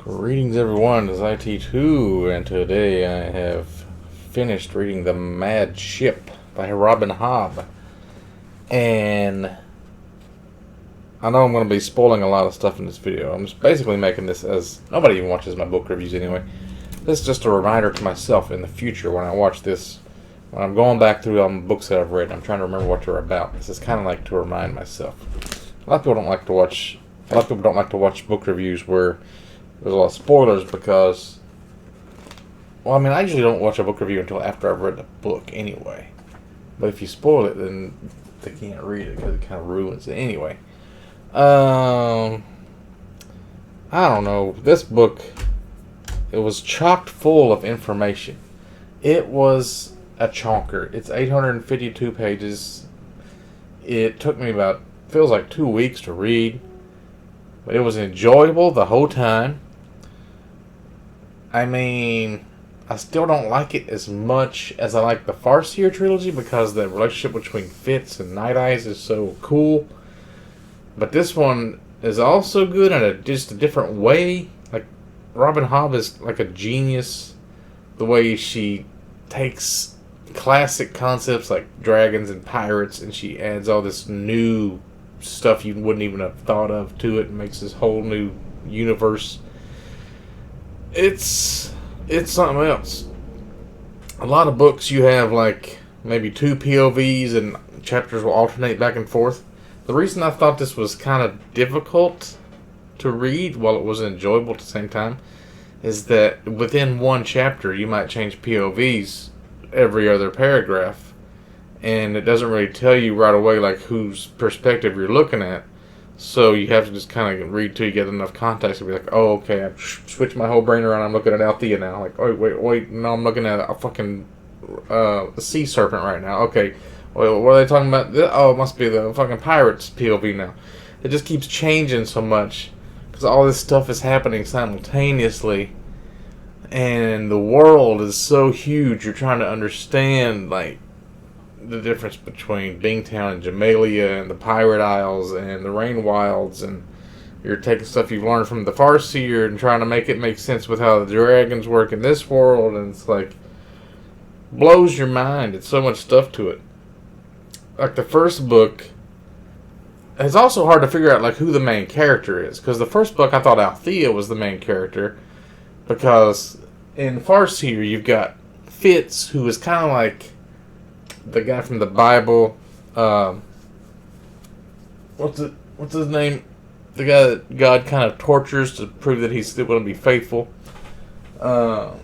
Greetings everyone, this is IT2, and today I have finished reading The Mad Ship by Hobb and Hobb. And I know I'm going to be spoiling a lot of stuff in this video. I'm just basically making this as... nobody even watches my book reviews anyway. This is just a reminder to myself in the future when I watch this. When I'm going back through all the books that I've read, I'm trying to remember what they're about. This is kind of like to remind myself. A lot of people don't like to watch book reviews where there's a lot of spoilers because, well, I mean, I usually don't watch a book review until after I've read the book anyway. But if you spoil it, then they can't read it because it kind of ruins it anyway. I don't know. This book, it was chock full of information. It was a chonker. It's 852 pages. It took me feels like 2 weeks to read. But it was enjoyable the whole time. I mean, I still don't like it as much as I like the Farseer trilogy because the relationship between Fitz and Night Eyes is so cool. But this one is also good in just a different way. Like, Robin Hobb is like a genius. The way she takes classic concepts like dragons and pirates and she adds all this new stuff you wouldn't even have thought of to it and makes this whole new universe. It's something else. A lot of books you have like maybe two POVs and chapters will alternate back and forth. The reason I thought this was kind of difficult to read while it was enjoyable at the same time is that within one chapter you might change POVs every other paragraph. And it doesn't really tell you right away like whose perspective you're looking at. So you have to just kind of read till you get enough context to be like, oh, okay, I've switched my whole brain around. I'm looking at Althea now. Like, oh, wait, no, I'm looking at a fucking sea serpent right now. Okay, well, what are they talking about? Oh, it must be the fucking pirates POV now. It just keeps changing so much because all this stuff is happening simultaneously. And the world is so huge, you're trying to understand, like, the difference between Bingtown and Jamalia and the Pirate Isles and the Rain Wilds, and you're taking stuff you've learned from the Farseer and trying to make it make sense with how the dragons work in this world, and it's like blows your mind. It's so much stuff to it. Like the first book, it's also hard to figure out like who the main character is, because the first book I thought Althea was the main character, because in Farseer you've got Fitz, who is kind of like the guy from the Bible. What's his name? The guy that God kind of tortures to prove that he's still going to be faithful. What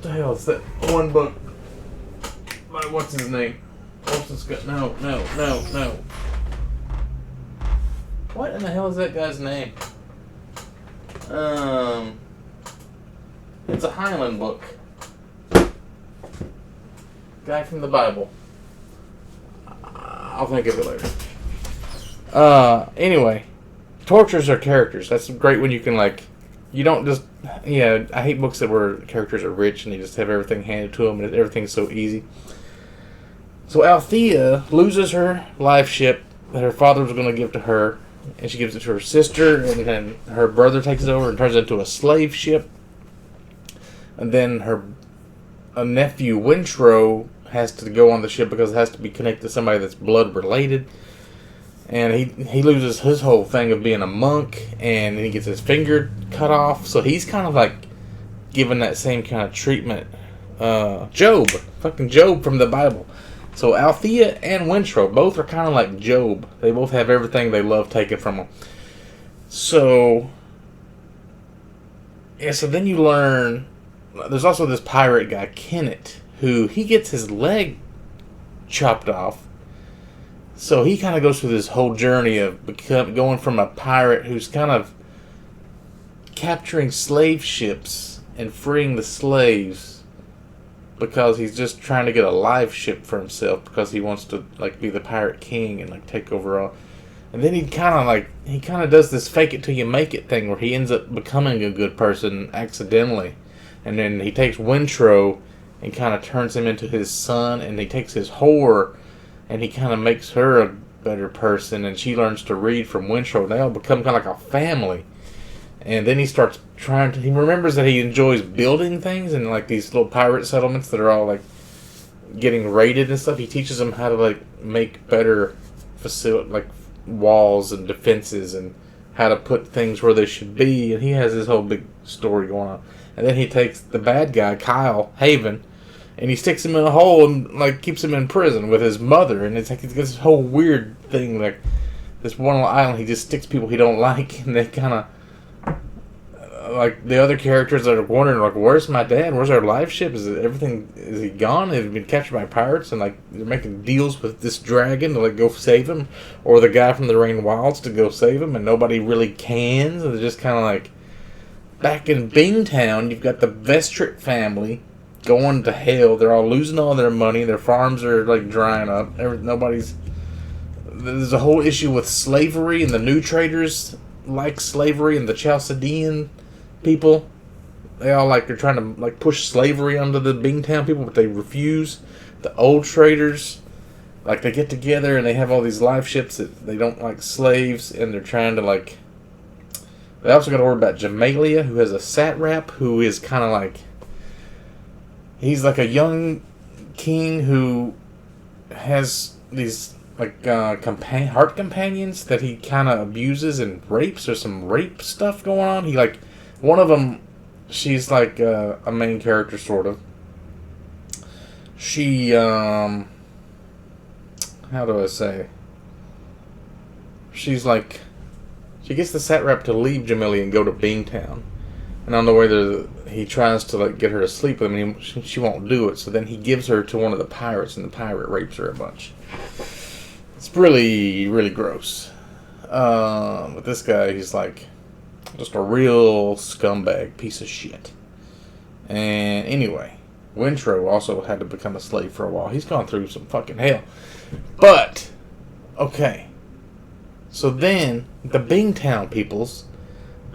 the hell is that one book? What's his name? No. What in the hell is that guy's name? It's a Highland book. Guy from the Bible. I'll think of it later. Anyway, tortures are characters. That's great when you can, like, you don't just, yeah, I hate books where characters are rich and they just have everything handed to them and everything's so easy. So Althea loses her life ship that her father was going to give to her, and she gives it to her sister, and then her brother takes it over and turns it into a slave ship. And then her nephew Wintrow has to go on the ship because it has to be connected to somebody that's blood related, and he loses his whole thing of being a monk, and he gets his finger cut off, so he's kind of like given that same kind of treatment. Job from the Bible. So Althea and Wintrow both are kind of like Job. They both have everything they love taken from them. So then you learn there's also this pirate guy, Kenneth, who he gets his leg chopped off. So he kind of goes through this whole journey of going from a pirate who's kind of capturing slave ships and freeing the slaves because he's just trying to get a live ship for himself because he wants to like be the pirate king and like take over all. And then he kind of does this fake it till you make it thing where he ends up becoming a good person accidentally. And then he takes Wintrow and kind of turns him into his son, and he takes his whore and he kind of makes her a better person, and she learns to read from Wintrow. They all become kind of like a family. And then he starts he remembers that he enjoys building things and like these little pirate settlements that are all like getting raided and stuff. He teaches them how to like make better like walls and defenses and how to put things where they should be. And he has this whole big story going on. And then he takes the bad guy, Kyle Haven, and he sticks him in a hole and like keeps him in prison with his mother. And it's like he's got this whole weird thing, like this one little island. He just sticks people he don't like, and they kind of like the other characters that are wondering, like, where's my dad? Where's our life ship? Is he gone? Has he been captured by pirates? And like they're making deals with this dragon to like go save him, or the guy from the Rain Wilds to go save him, and nobody really can. So they're just kind of like back in Bingtown. You've got the Vestrit family going to hell. They're all losing all their money. Their farms are like drying up. There's a whole issue with slavery, and the new traders like slavery, and the Chalcedean people, they all like they're trying to like push slavery onto the Bingtown people, but they refuse. The old traders, like they get together and they have all these live ships that they don't like slaves, and they're trying to like. They also got to worry about Jamalia, who has a satrap who is kind of like, he's like a young king who has these like heart companions that he kind of abuses and rapes. There's some rape stuff going on. He like. One of them, she's like a main character, sort of. She, how do I say? She's like, she gets the satrap to leave Jamalia and go to Bingtown. And on the way there, he tries to like get her to sleep with him, and she won't do it. So then he gives her to one of the pirates, and the pirate rapes her a bunch. It's really, really gross. But this guy, he's like just a real scumbag piece of shit. And anyway, Wintro also had to become a slave for a while. He's gone through some fucking hell. But, okay. So then, the Bingtown peoples,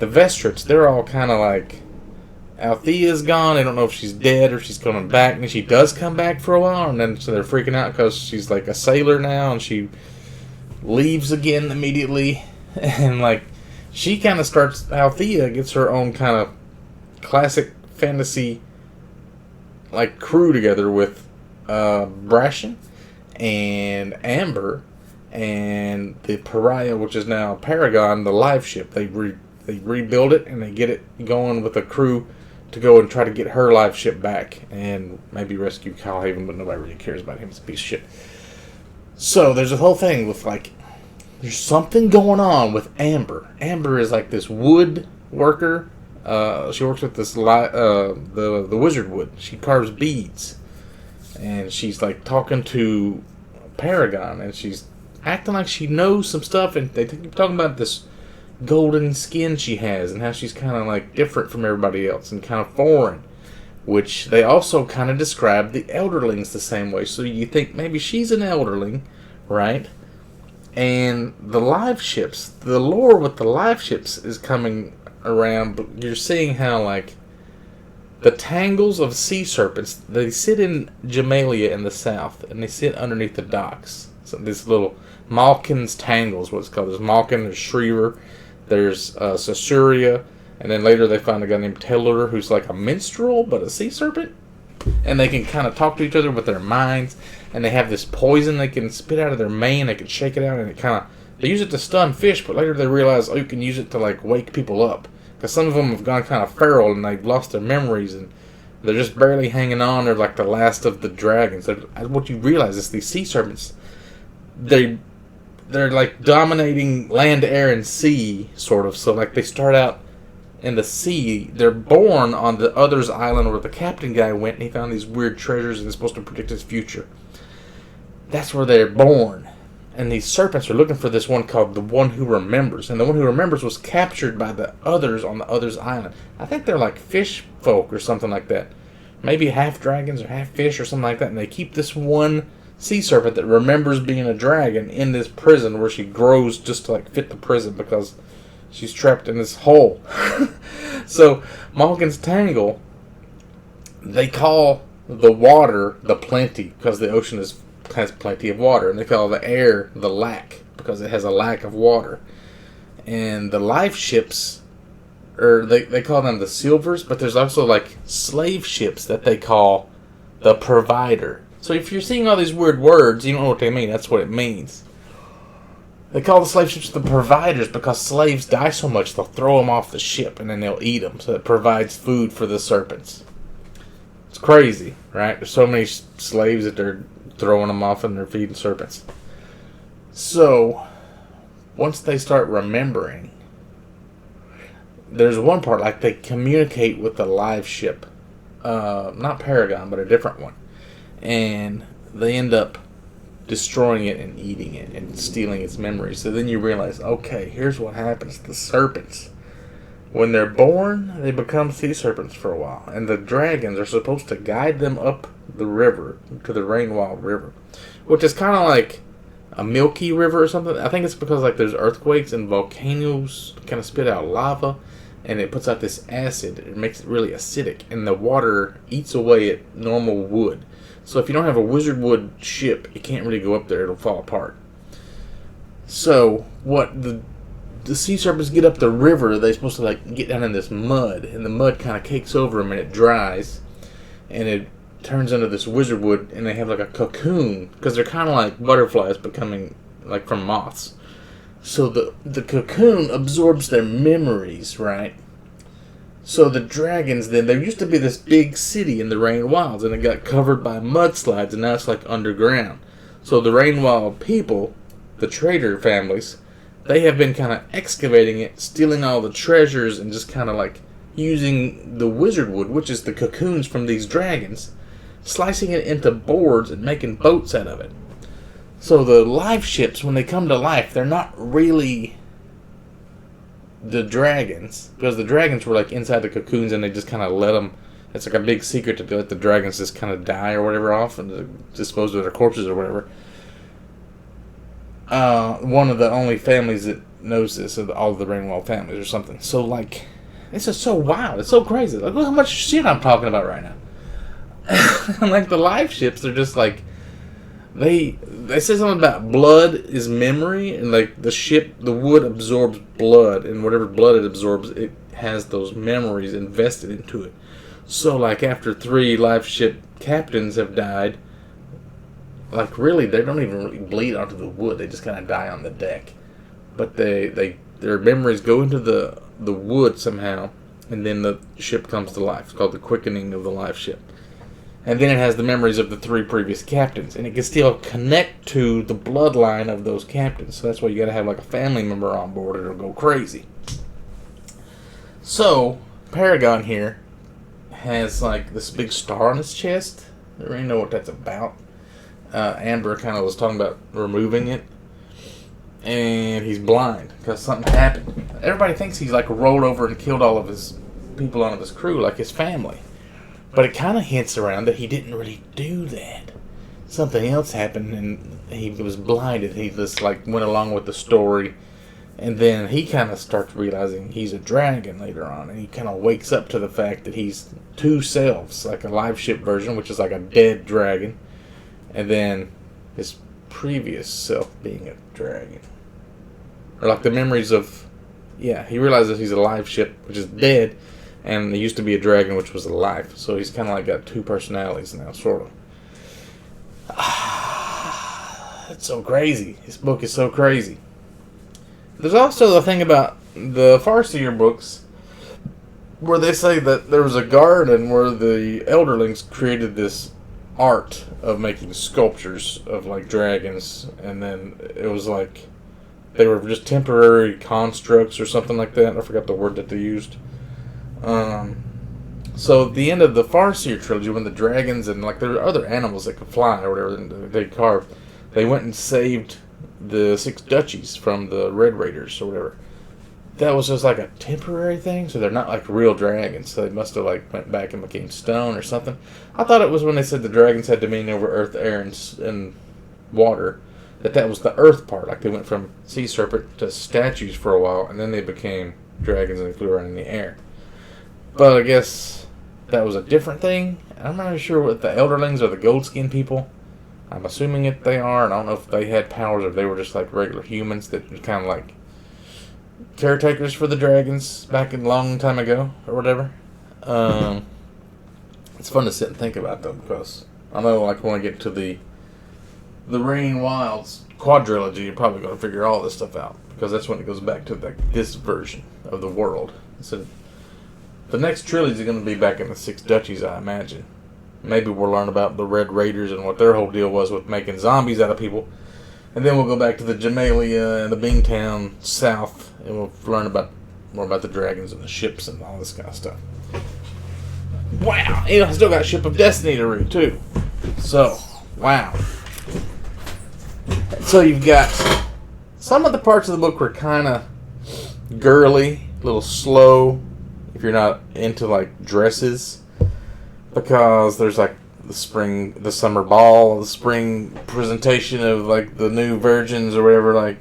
the Vestrits, they're all kind of like, Althea's gone. They don't know if she's dead or she's coming back. And she does come back for a while. And then so they're freaking out because she's like a sailor now. And she leaves again immediately. And like, she kind of starts, Althea gets her own kind of classic fantasy like crew together with Brashen and Amber and the Pariah, which is now Paragon, the live ship. They rebuild it and they get it going with a crew to go and try to get her live ship back and maybe rescue Kyle Haven, but nobody really cares about him. He's a piece of shit. So there's a whole thing with like, there's something going on with Amber. Amber is like this wood worker. She works with this the wizard wood. She carves beads, and she's like talking to Paragon, and she's acting like she knows some stuff. And they keep talking about this golden skin she has, and how she's kind of like different from everybody else and kind of foreign. Which they also kind of describe the elderlings the same way. So you think maybe she's an elderling, right? And the live ships, the lore with the live ships is coming around, but you're seeing how, like, the tangles of sea serpents, they sit in Jamalia in the south, and they sit underneath the docks. So this little Malkin's tangles, what's called. There's Malkin, there's Shriver, there's Sasuria, and then later they find a guy named Taylor who's like a minstrel, but a sea serpent. And they can kind of talk to each other with their minds. And they have this poison they can spit out of their mane. They can shake it out, and it kind of, they use it to stun fish, but later they realize, oh, you can use it to like wake people up. Because some of them have gone kind of feral and they've lost their memories, and they're just barely hanging on. They're like the last of the dragons. What you realize is these sea serpents, they're like dominating land, air, and sea, sort of. So like they start out in the sea. They're born on the other's island where the captain guy went, and he found these weird treasures and is supposed to predict his future. That's where they're born. And these serpents are looking for this one called the One Who Remembers. And the One Who Remembers was captured by the others on the other's island. I think they're like fish folk or something like that. Maybe half dragons or half fish or something like that. And they keep this one sea serpent that remembers being a dragon in this prison where she grows just to like fit the prison because she's trapped in this hole. So Malkin's Tangle, they call the water the plenty because the ocean has plenty of water, and they call the air the lack because it has a lack of water. And the life ships or they call them the Silvers, but there's also like slave ships that they call the Provider. So if you're seeing all these weird words, you don't know what they mean. That's what it means. They call the slave ships the Providers because slaves die so much they'll throw them off the ship and then they'll eat them. So it provides food for the serpents. It's crazy, right? There's so many slaves that they're throwing them off and they're feeding serpents. So once they start remembering, there's one part like they communicate with the live ship, not Paragon, but a different one, and they end up destroying it and eating it and stealing its memories. So then you realize, okay, here's what happens. The serpents, when they're born, they become sea serpents for a while, and the dragons are supposed to guide them up the river to the Rainwild River, which is kind of like a milky river or something. I think it's because like there's earthquakes and volcanoes kind of spit out lava, and it puts out this acid. It makes it really acidic, and the water eats away at normal wood. So if you don't have a wizard wood ship, you can't really go up there. It'll fall apart. So what the sea serpents get up the river, they're supposed to like get down in this mud, and the mud kind of cakes over them and it dries, and it turns into this wizard wood, and they have like a cocoon because they're kind of like butterflies becoming like from moths. So the cocoon absorbs their memories, right? So the dragons then, there used to be this big city in the Rainwilds, and it got covered by mudslides, and now it's like underground. So the Rainwild people, the trader families, they have been kind of excavating it, stealing all the treasures, and just kind of like using the wizard wood, which is the cocoons from these dragons, slicing it into boards and making boats out of it. So the live ships, when they come to life, they're not really the dragons, because the dragons were like inside the cocoons and they just kind of let them, it's like a big secret to let the dragons just kind of die or whatever off and dispose of their corpses or whatever. One of the only families that knows this of all of the Rainwild families or something. So like, it's just so wild, it's so crazy. Like, look how much shit I'm talking about right now. Like the live ships, they're just like, they say something about blood is memory, and like the ship, the wood absorbs blood, and whatever blood it absorbs, it has those memories invested into it. So like after 3 live ship captains have died, like really they don't even really bleed onto the wood, they just kind of die on the deck. But their memories go into the wood somehow, and then the ship comes to life. It's called the quickening of the live ship. And then it has the memories of the 3 previous captains. And it can still connect to the bloodline of those captains. So that's why you gotta have like a family member on board or it'll go crazy. So, Paragon here has like this big star on his chest. I don't really know what that's about. Amber kind of was talking about removing it. And he's blind because something happened. Everybody thinks he's like rolled over and killed all of his people on his crew, like his family. But it kind of hints around that he didn't really do that. Something else happened and he was blinded. He just like went along with the story. And then he kind of starts realizing he's a dragon later on. And he kind of wakes up to the fact that he's 2 selves. Like a live ship version, which is like a dead dragon. And then his previous self being a dragon. Or like the memories of... Yeah, he realizes he's a live ship, which is dead. And there used to be a dragon which was alive. So he's kind of like got 2 personalities now, sort of. It's so crazy. This book is so crazy. There's also the thing about the Farseer books where they say that there was a garden where the elderlings created this art of making sculptures of like dragons. And then it was like they were just temporary constructs or something like that. I forgot the word that they used. So at the end of the Farseer trilogy, when the dragons and like there were other animals that could fly or whatever they carved, they went and saved the 6 duchies from the Red Raiders or whatever. That was just like a temporary thing, so they're not like real dragons. So they must have like went back and became stone or something. I thought it was when they said the dragons had dominion over earth, air, and water, that was the earth part. Like they went from sea serpent to statues for a while, and then they became dragons and they flew around in the air. But I guess that was a different thing. I'm not really sure what the elderlings or the goldskin people. I'm assuming they are, and I don't know if they had powers or if they were just like regular humans that kind of like caretakers for the dragons back in a long time ago or whatever. It's fun to sit and think about them because I know like when I get to the Rain Wilds quadrilogy, you're probably going to figure all this stuff out because that's when it goes back to this version of the world. So the next trilogy is going to be back in the Six Duchies, I imagine. Maybe we'll learn about the Red Raiders and what their whole deal was with making zombies out of people. And then we'll go back to the Jamalia and the Beantown south, and we'll learn more about the dragons and the ships and all this kind of stuff. Wow! And I still got Ship of Destiny to read, too. So, wow. So you've got... Some of the parts of the book were kind of girly, a little slow, if you're not into, like, dresses. Because there's, like, the summer ball, the spring presentation of, like, the new virgins or whatever, like,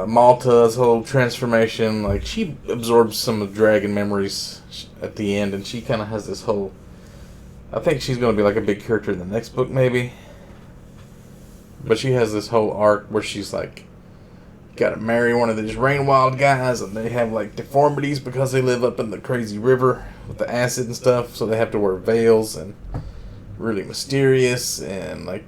Malta's whole transformation. Like, she absorbs some of the dragon memories at the end, and she kind of has this whole... I think she's going to be, like, a big character in the next book, maybe. But she has this whole arc where she's, like, got to marry one of these Rainwild guys, and they have, like, deformities because they live up in the crazy river with the acid and stuff, so they have to wear veils, and really mysterious, and, like,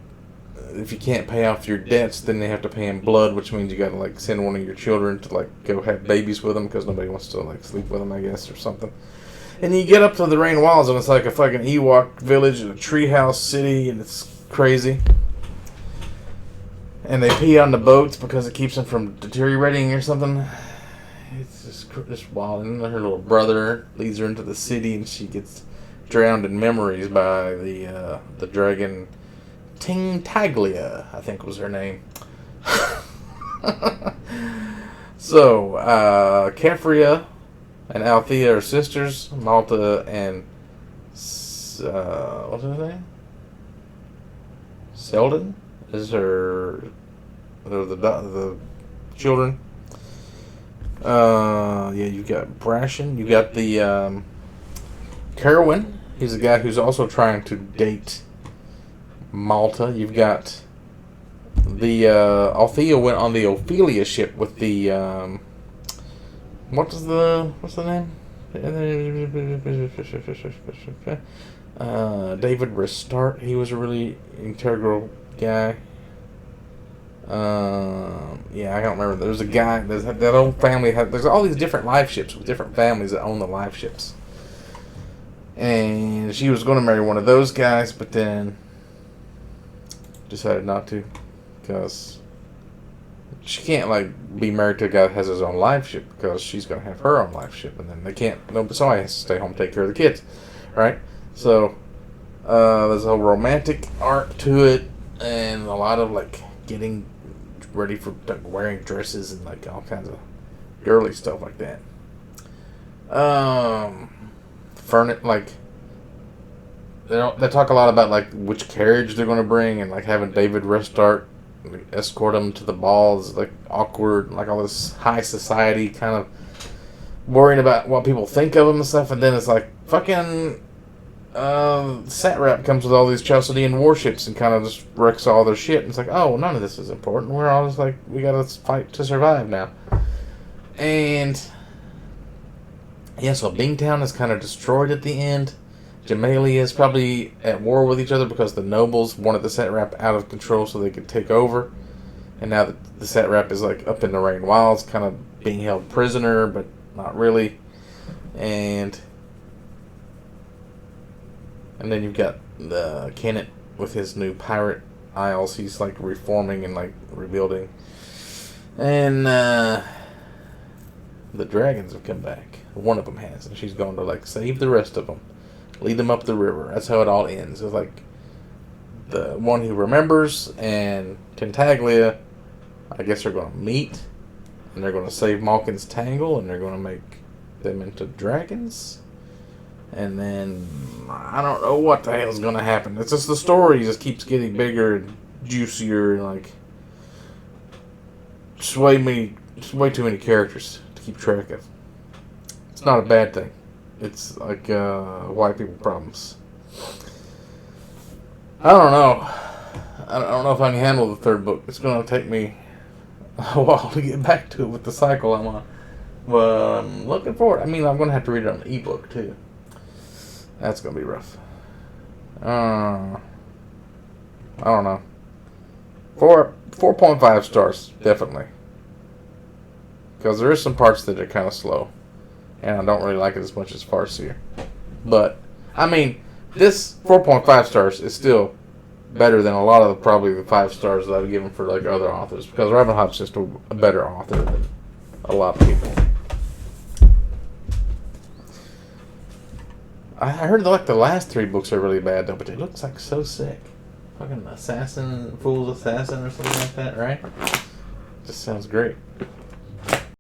if you can't pay off your debts, then they have to pay in blood, which means you got to, like, send one of your children to, like, go have babies with them because nobody wants to, like, sleep with them, I guess, or something. And you get up to the Rain Wilds, and it's like a fucking Ewok village and a treehouse city, and it's crazy. And they pee on the boats because it keeps them from deteriorating or something. It's just wild. And her little brother leads her into the city, and she gets drowned in memories by the dragon Tintaglia, I think was her name. So, Kefria and Althea are sisters. Malta and what's his name? Selden is the children. Yeah, you got Brashen. You got the Carowin. He's a guy who's also trying to date Malta. You've got the Althea went on the Ophelia ship with the what's the name? David Restart. He was a really integral guy. Yeah, I don't remember. There's a guy. There's that old family. There's all these different life ships with different families that own the life ships. And she was going to marry one of those guys, but then decided not to, because she can't like be married to a guy that has his own life ship, because she's going to have her own life ship, and then they can't. No, somebody has to stay home and take care of the kids, right? So there's a whole romantic arc to it, and a lot of like getting ready for like, wearing dresses and like all kinds of girly stuff like that. Like they talk a lot about like which carriage they're going to bring, and like having David Restart escort them to the ball is like awkward, like all this high society kind of worrying about what people think of them and stuff, and then it's like fucking Satrap comes with all these Chalcedean warships and kind of just wrecks all their shit, and it's like, oh, none of this is important, we're all just like, we gotta fight to survive now. And yeah, so Beantown is kind of destroyed at the end. Jamalia is probably at war with each other because the nobles wanted the Satrap out of control so they could take over. And now that the Satrap is like up in the Rain Wilds, kind of being held prisoner, but not really. And then you've got the Kennett with his new pirate isles. He's like reforming and like rebuilding. And the dragons have come back. One of them has, and she's going to like save the rest of them, lead them up the river. That's how it all ends. It's like the one who remembers and Tintaglia, I guess, are going to meet, and they're going to save Malkin's Tangle, and they're going to make them into dragons. And then I don't know what the hell's going to happen. It's just the story just keeps getting bigger and juicier, and like just way too many characters to keep track of. It's not a bad thing. It's like white people problems. I don't know. I don't know if I can handle the third book. It's going to take me a while to get back to it with the cycle I'm on. But I'm looking forward. I mean, I'm going to have to read it on the ebook, too. That's going to be rough. I don't know. 4.5 stars, definitely. Because there is some parts that are kind of slow. And I don't really like it as much as Farseer. But, I mean, this 4.5 stars is still better than a lot of probably the 5 stars that I've given for like other authors. Because Ravenhobb's just a better author than a lot of people. I heard like the last 3 books are really bad though, but it looks like so sick. Fucking Fool's Assassin or something like that, right? Just sounds great.